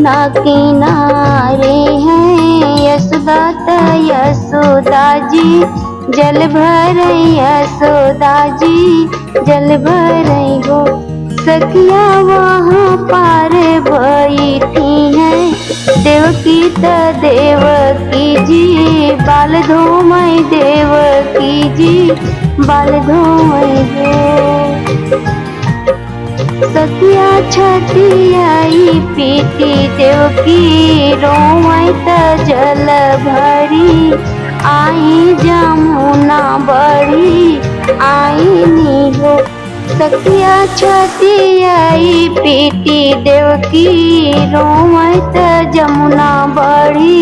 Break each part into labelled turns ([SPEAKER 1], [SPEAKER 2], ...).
[SPEAKER 1] यमुना किनारे हैं यशोदा त यशोदा जी जल भरे यशोदा जी जल भरे हो। सखिया वहाँ पार बैठी हैं देवकी त देवकी जी बाल धोमय देवकी जी बाल धोमय हो। सखिया छतियाई पीटी देवकी रोमय त जल भरी आई जमुना बड़ी आई नी हो। सखिया छतियाई पीटी देवकी रोमय त जमुना बड़ी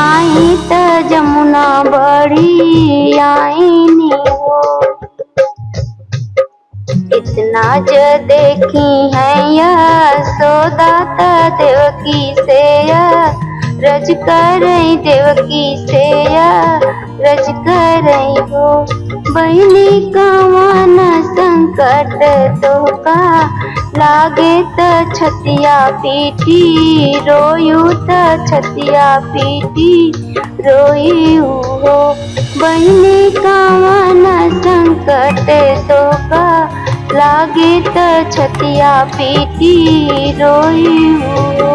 [SPEAKER 1] आई त जमुना बड़ी आई नी हो। इतना ज देखी है यशोदा त देवकी से रज करई देवकी से रज करई हो। बहिनी कवन संकट तोका लागे त छतिया पीटी रोयू त छतिया पीटी रोयू हो। बहिनी कवन संकट तोका लागे त छतिया पीटी रोयू हो।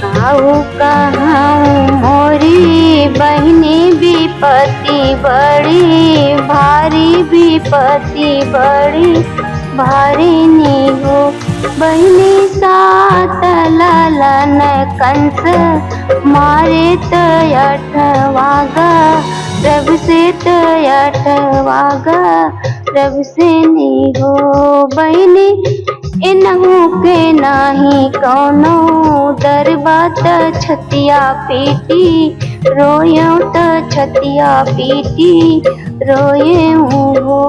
[SPEAKER 1] काहू कहूँ मोरी बहिनी विपत्ति बड़ी भारी विपत्ति बड़ी भारी नी हो। बहिनी सात ललन कंस मारे त अठवागा प्रभु से त अठवागा प्रभु से नी हो। बहिनी इनहू के नाही कौनो डरबा त छतिया पीटी रोयो त छतिया पीटी रोयऊ हो।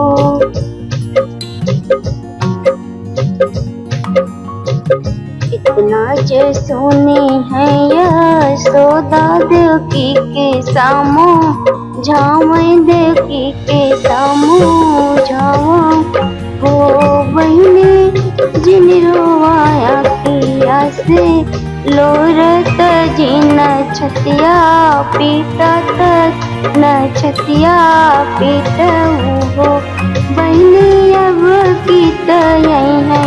[SPEAKER 1] इतना जे सुनी है यशोदा देवकी के सामो झावै देवकी के सामो झावा हो। बहिनी जिन रोवाया किया से लोरत जिन छतिया पीटत न छतिया पीटऊ हो। बहिनी अब गीत यही है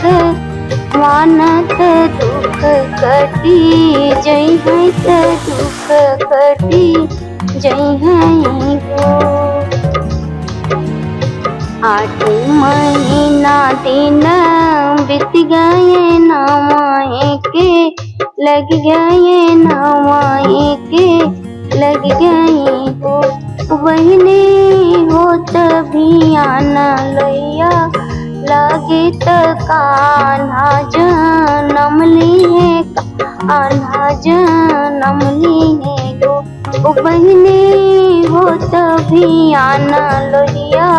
[SPEAKER 1] भगवानत दुख कटी जय है त दुख कटी जय है हो। 8 महीना दिन बीत गए नवाए के लग गए नवाए के लग गए हो। बहिनी हो तभी आना लैया लगे त कान्हा जनम ली है कान्हा जनम ली है गो। बहिनी हो तभी आना लोहिया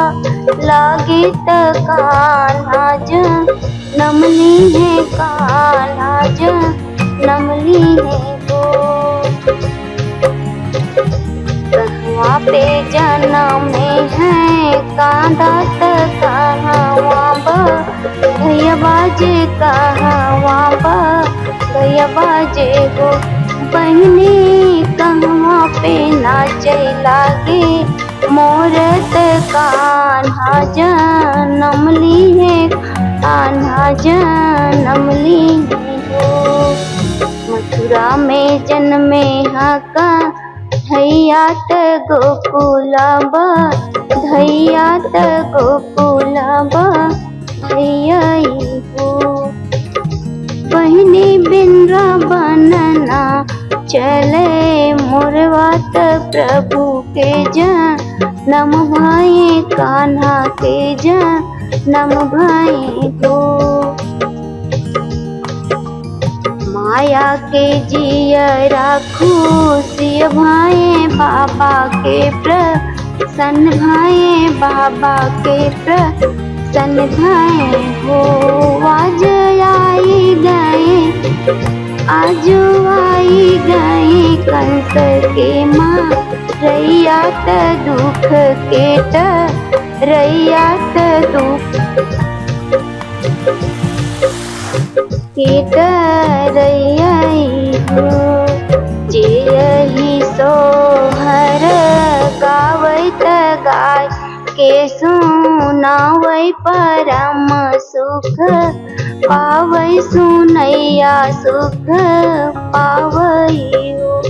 [SPEAKER 1] लागे त कान्हा जनम ली है कान्हा जनम ली है गो। कहवा पे जन्म है कांदा त कहवा भैया बाजे कहवा भैया बाजे हो। बहिनी कहवा पे नाचे लागे मोरत कान्हा जनम ली है कान्हा जनम ली है हो। मथुरा में जन्मे हका धैया त गोकुलाबा धैया त गोकुलाबा धैया हो। बहिनी बिंद्रावनना चले मोरवा त प्रभु के जनम भाई कान्हा के जनम भाई हो। माया के जियरा खुशिय भाई बाबा के प्रसन्न भाई बाबा के प्रसन्न भाई हो। आज आई गए कंस के माँ रैया त दुख के त रैया त दुख हो चिरही सोहर गावत गाय के सुनावै परम सुख पावै सुनैया सुख पावै हो।